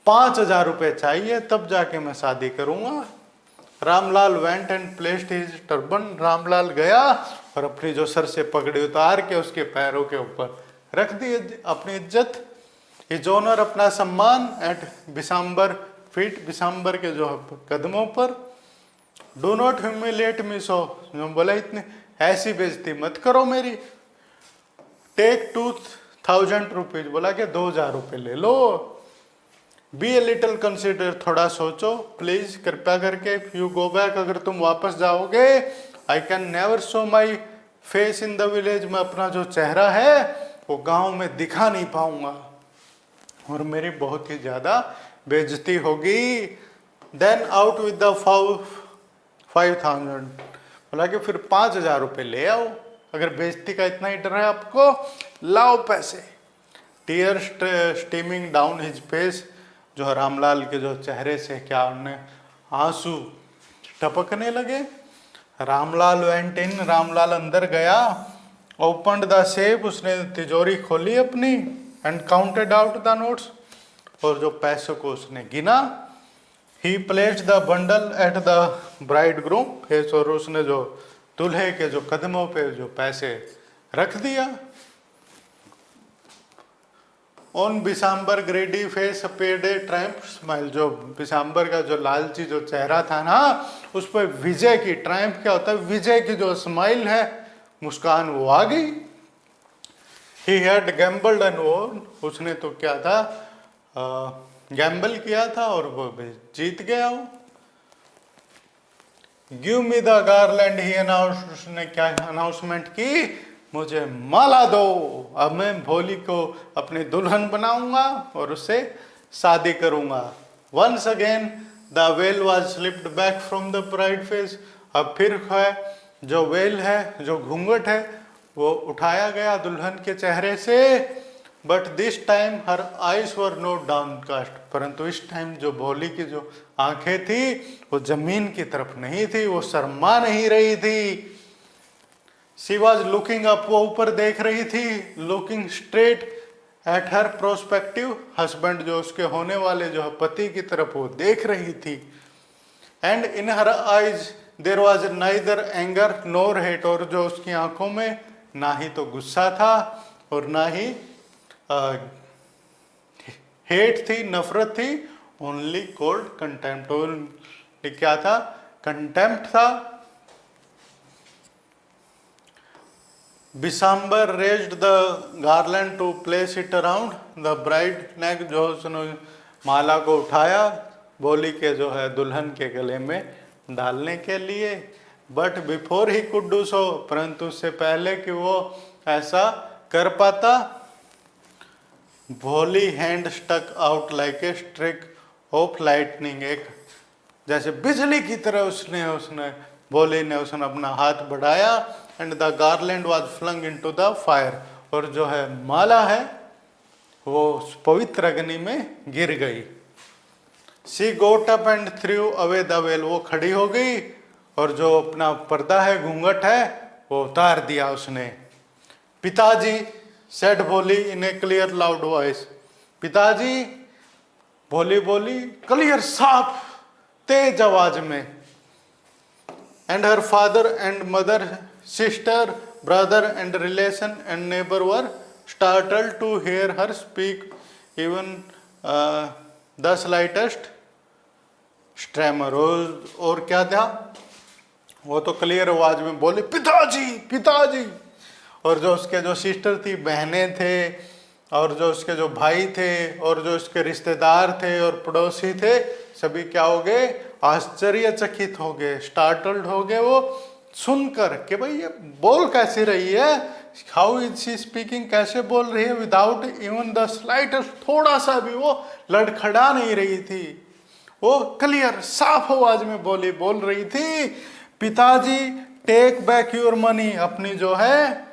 5,000 रुपये चाहिए, तब जाके मैं शादी करूंगा। Ramlal went and placed his turban, Ramlal गया और अपनी जो सर से पगड़ी उतार के उसके पैरों के ऊपर रख दी अपनी इज्जत। हिज ऑनर, अपना सम्मान, एट बिसाम्बर फीट, बिसाम्बर के जो कदमों पर। डू नॉट ह्यूमिलेट मी सो, जो बोला इतनी ऐसी बेइज्जती मत करो मेरी। टेक 2,000 रुपीज, बोला कि 2,000 रुपये ले लो। बी ए लिटिल कंसिडर, थोड़ा सोचो प्लीज, कृपया करके। इफ यू गो बैक, अगर तुम वापस जाओगे, I can never show my face in the village, मैं अपना जो चेहरा है वो गांव में दिखा नहीं पाऊंगा और मेरी बहुत ही ज्यादा बेइज्जती होगी। देन आउट विद द 5,000, बोला कि फिर 5,000 रुपये ले आओ, अगर बेइज्जती का इतना ही डर है आपको, लाओ पैसे। Tear steaming down his face, जो रामलाल के जो चेहरे से क्या उन्हें आंसू टपकने लगे। रामलाल वेंट इन, रामलाल अंदर गया। ओपनड द सेफ, उसने तिजोरी खोली अपनी। And counted out the notes, और जो पैसों को उसने गिना। ही placed the bundle at the bride groom face, और उसने जो दूल्हे के जो कदमों पे जो पैसे रख दिया। On Bisambar greedy face appeared a triumph smile, जो बिसाम्बर का जो लालची जो चेहरा था ना, उस पर विजय की, ट्रायम्फ क्या होता है, विजय की जो स्माइल है, मुस्कान, वो आ गई। He had gambled and won, उसने तो क्या था, गैम्बल किया था और वो जीत गया वो। Give me the garland, he announce, उसने क्या अनाउंसमेंट की, मुझे माला दो, अब मैं भोली को अपनी दुल्हन बनाऊंगा और उससे शादी करूंगा। Once again the veil was slipped back from the bride face, अब फिर है जो वेल है, जो घूंघट है, वो उठाया गया दुल्हन के चेहरे से। But this time her eyes were not downcast, परंतु इस टाइम जो भोली की जो आंखें थी वो जमीन की तरफ नहीं थी, वो शर्मा नहीं रही थी। शी वॉज लुकिंग अप, वो ऊपर देख रही थी। Looking straight at her prospective husband, जो उसके होने वाले जो पति की तरफ वो देख रही थी। And in her eyes there was neither anger NOR hate, और जो उसकी आंखों में ना ही तो गुस्सा था और ना ही हेट थी, नफरत थी, ओनली कोल्ड कंटेम्प्ट, ओनली क्या था, कंटेम्प्ट था। Bisambar raised the garland to place it around the bride neck, जो उसने माला को उठाया बोली के जो है दुल्हन के गले में डालने के लिए। But before he could do so, परंतु उससे पहले कि वो ऐसा कर पाता, Bholi hand stuck out like a streak of lightning, एक जैसे बिजली की तरह उसने भोली ने उसने अपना हाथ बढ़ाया। And the garland was flung into the fire, और जो है माला है वो पवित्र अग्नि में गिर गई। She goat up and through away the well, वो खड़ी हो गई और जो अपना पर्दा है, घूंघट है, वो उतार दिया उसने। पिताजी, सेड भोली इन ए क्लियर लाउड वॉइस, पिताजी, भोली बोली क्लियर, साफ तेज आवाज में। And her father and mother, sister, brother and relation and neighbor were startled to hear her speak, even the slightest tremor, और क्या था, वो तो क्लियर आवाज में बोले पिताजी पिताजी। और जो उसके जो सिस्टर थी, बहनें थे, और जो उसके जो भाई थे, और जो उसके रिश्तेदार थे और पड़ोसी थे, सभी क्या हो गए, आश्चर्यचकित हो गए, स्टार्टल्ड हो गए वो, सुनकर कि भाई ये बोल कैसे रही है, हाउ इज शी स्पीकिंग, कैसे बोल रही है, विदाउट इवन द स्लाइटेस्ट, थोड़ा सा भी वो लड़खड़ा नहीं रही थी, वो क्लियर साफ आवाज में बोल रही थी, पिताजी टेक बैक योर मनी, अपनी जो है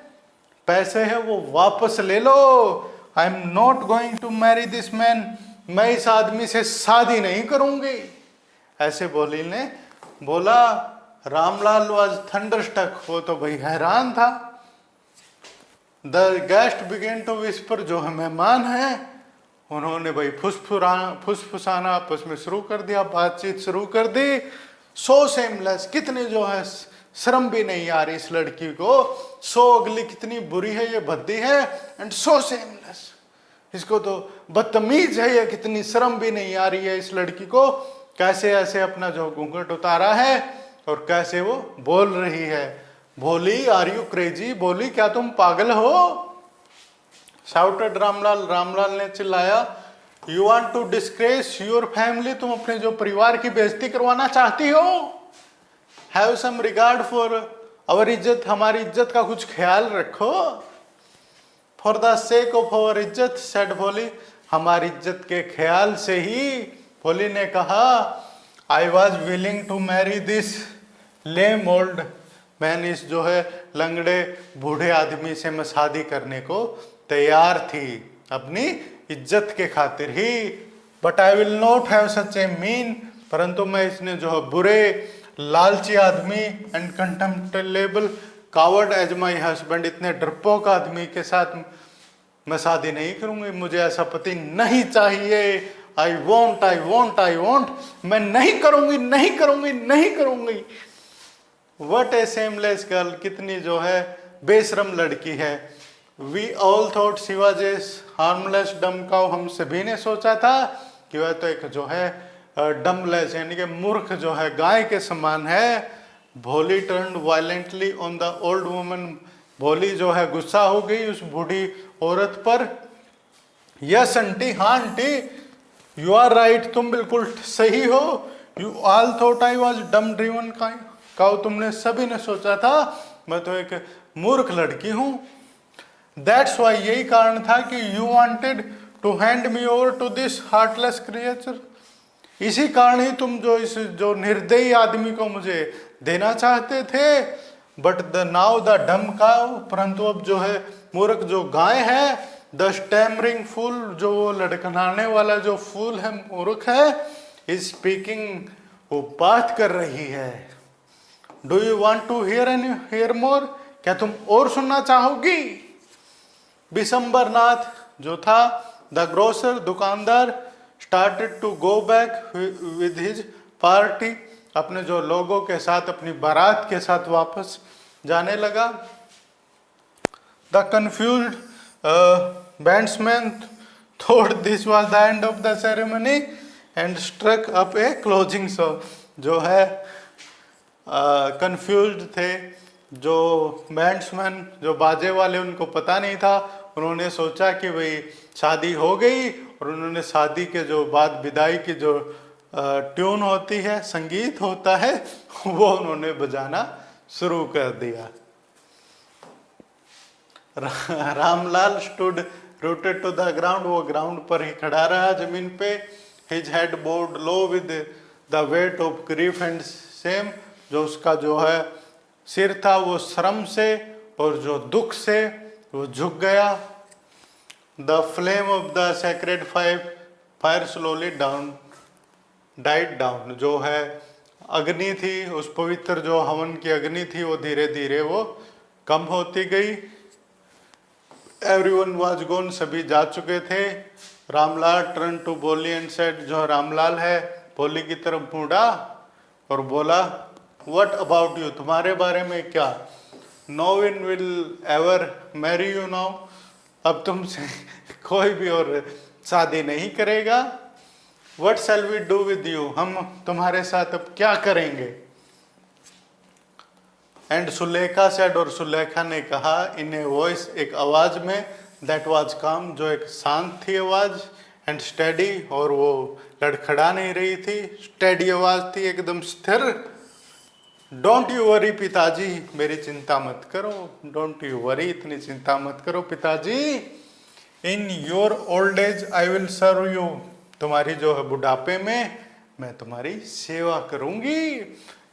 पैसे है वो वापस ले लो, I am not going to marry this man, मैं इस आदमी से शादी नहीं करूंगी, ऐसे बोली ने बोला। रामलाल वाज थंडरस्टक, वो तो भाई हैरान था। The guest began to whisper, जो है मेहमान है उन्होंने भाई फुसफुसाना आपस में शुरू कर दिया, बातचीत शुरू कर दी। सो सेमलेस, कितनी जो है शर्म भी नहीं आ रही इस लड़की को, सो अगली कितनी बुरी है ये भद्दी है, एंड सो सेमलेस, इसको तो बदतमीज है ये, कितनी शर्म भी नहीं आ रही है इस लड़की को, कैसे ऐसे अपना जो घूंघट उतारा है और कैसे वो बोल रही है। बोली आर यू क्रेजी, बोली क्या तुम पागल हो, शाउटेड रामलाल, रामलाल ने चिल्लाया, you want to disgrace your family, तुम अपने जो परिवार की बेइज्जती करवाना चाहती हो, have some regard for our इज्जत, हमारी इज्जत का कुछ ख्याल रखो, for the sake of our इज्जत, सेड भोली, हमारी इज्जत के ख्याल से ही, भोली ने कहा, I was willing to marry this lame old man, इस जो है लंगड़े बूढ़े आदमी से मैं शादी करने को तैयार थी अपनी इज्जत के खातिर ही, but I will not have such a mean, परंतु मैं इसने जो है बुरे लालची आदमी and contemptible coward as my husband, इतने डरपोक आदमी के साथ मैं शादी नहीं करूंगी, मुझे ऐसा पति नहीं चाहिए, I want I want I want, मैं नहीं करूंगी नहीं करूंगी नहीं करूंगी। वट ए सेमलेस गर्ल, कितनी जो है बेशरम लड़की है। We all thought she was a harmless dumb cow, हम सभी ने सोचा था कि वह तो एक जो है डमलेस यानी कि मूर्ख जो है गाय के समान है। भोली turned violently on the old woman, भोली जो है गुस्सा हो गई उस बूढ़ी औरत पर। यस आंटी, हाँ आंटी, यू आर राइट, तुम बिल्कुल सही हो, you all thought I was डम ड्रिवन काउ, तुमने सभी ने सोचा था मैं तो एक मूर्ख लड़की हूं। दैट्स वाई, यही कारण था कि you wanted to hand me over to this heartless creature, इसी कारण ही तुम जो इस जो निर्दयी आदमी को मुझे देना चाहते थे। बट द नाउ द डम काउ, परंतु अब जो है मूर्ख जो गाय है, द स्टैमरिंग फूल, जो वो लड़खड़ाने वाला जो फूल है मूर्ख है, इज स्पीकिंग, वो बात कर रही है। Do you want to hear more, क्या तुम और सुनना चाहोगी। बिशंबर नाथ जो था द ग्रोसर, दुकानदार, started to go back with his party, अपने जो लोगों के साथ अपनी बारात के साथ वापस जाने लगा। The confused bandsmen thought this was the end of the ceremony and struck up a closing song, जो है कंफ्यूज्ड थे जो बैंड्समैन, जो बाजे वाले, उनको पता नहीं था, उन्होंने सोचा कि भाई शादी हो गई, और उन्होंने शादी के जो बाद विदाई की जो ट्यून होती है, संगीत होता है, वो उन्होंने बजाना शुरू कर दिया। Ramlal stood rooted to the ground, वो ग्राउंड पर ही खड़ा रहा जमीन पे। His head bowed low with the weight of grief and shame, जो उसका जो है सिर था वो श्रम से और जो दुख से वो झुक गया। The flame of the sacred fire slowly died down, जो है अग्नि थी, उस पवित्र जो हवन की अग्नि थी, वो धीरे धीरे वो कम होती गई। एवरीवन वाज गॉन, सभी जा चुके थे। रामलाल टर्न टू बोली एंड सेड, जो रामलाल है बोली की तरफ मुड़ा और बोला, व्हाट अबाउट यू, तुम्हारे बारे में क्या। No one will ever marry you now, अब तुमसे कोई भी और शादी नहीं करेगा। What shall we do with you, हम तुम्हारे साथ अब क्या करेंगे। एंड सुलेखा सेड, और सुलेखा ने कहा इन ए वॉइस, एक आवाज में, दैट वाज काम, जो एक शांत थी आवाज, एंड स्टेडी, और वो लड़खड़ा नहीं रही थी, स्टेडी आवाज थी एकदम स्थिर। डोंट यू वरी पिताजी, मेरी चिंता मत करो, डोंट यू वरी, इतनी चिंता मत करो पिताजी। In your old age I will serve you, तुम्हारी जो है बुढ़ापे में मैं तुम्हारी सेवा करूंगी।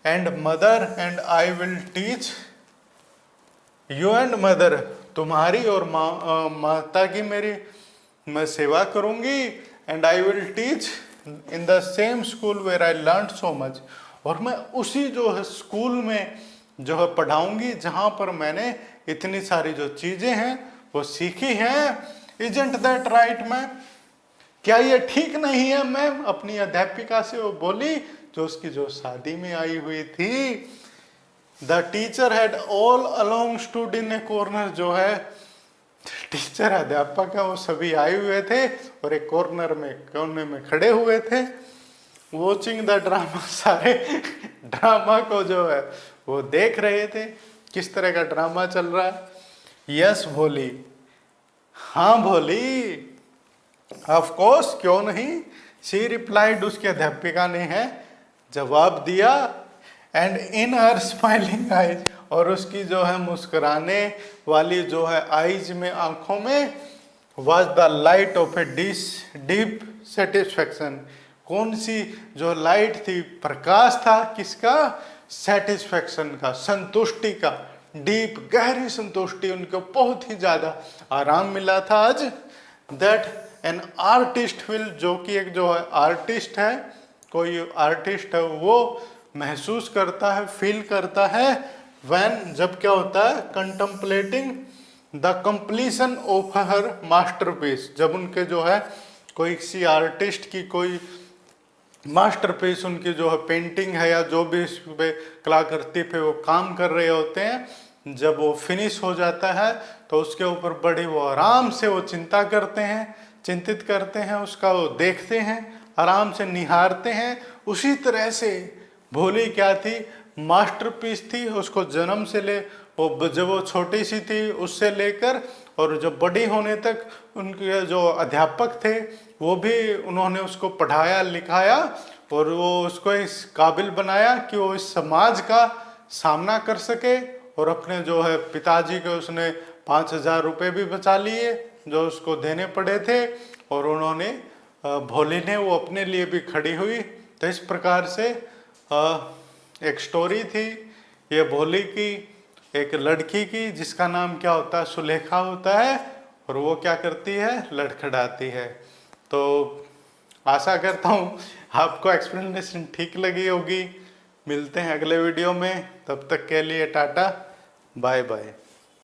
And mother and I will teach you and mother, तुम्हारी और माता की मेरी मैं सेवा करूंगी। And I will teach in the same school where I learn so much, और मैं उसी जो है स्कूल में जो है पढ़ाऊंगी जहां पर मैंने इतनी सारी जो चीजें हैं वो सीखी हैं। इजंट दैट राइट मैम, क्या ये ठीक नहीं है मैम, अपनी अध्यापिका से वो बोली जो उसकी जो शादी में आई हुई थी। The teacher had all along stood in a corner, जो है टीचर अध्यापक है वो सभी आए हुए थे और एक कॉर्नर में कोने में खड़े हुए थे। वॉचिंग द ड्रामा, सारे ड्रामा को जो है वो देख रहे थे, किस तरह का ड्रामा चल रहा है। यस भोली, हाँ भोली, ऑफ कोर्स क्यों नहीं, शी रिप्लाइड, उसकी अध्यापिका ने है जवाब दिया। And in her smiling eyes, और उसकी जो है मुस्कुराने वाली जो है आईज में, आंखों में, was the light of a deep satisfaction, कौन सी जो लाइट थी, प्रकाश था किसका, सेटिस्फेक्शन का, संतुष्टि का, डीप गहरी संतुष्टि, उनको बहुत ही ज्यादा आराम मिला था आज। दैट एन आर्टिस्ट विल, जो कि एक जो है आर्टिस्ट है, कोई आर्टिस्ट है वो महसूस करता है, फील करता है, व्हेन, जब क्या होता है, contemplating the completion of her masterpiece, जब उनके जो है कोई किसी आर्टिस्ट की कोई मास्टरपीस, उनकी जो है पेंटिंग है या जो भी इस पे कलाकृति पे वो काम कर रहे होते हैं, जब वो फिनिश हो जाता है तो उसके ऊपर बड़ी वो आराम से वो चिंता करते हैं, चिंतित करते हैं, उसका वो देखते हैं, आराम से निहारते हैं। उसी तरह से भोली क्या थी, मास्टरपीस थी, उसको जन्म से ले, वो जब वो छोटी सी थी उससे लेकर और जब बड़ी होने तक उनके जो अध्यापक थे वो भी उन्होंने उसको पढ़ाया लिखाया और वो उसको इस काबिल बनाया कि वो इस समाज का सामना कर सके। और अपने जो है पिताजी के उसने 5,000 रुपये भी बचा लिए जो उसको देने पड़े थे, और उन्होंने भोली ने वो अपने लिए भी खड़ी हुई। तो इस प्रकार से एक स्टोरी थी ये भोली की, एक लड़की की जिसका नाम क्या होता है, सुलेखा होता है, और वो क्या करती है, लड़खड़ाती है। तो आशा करता हूँ आपको एक्सप्लेनेशन ठीक लगी होगी। मिलते हैं अगले वीडियो में, तब तक के लिए टाटा बाय बाय।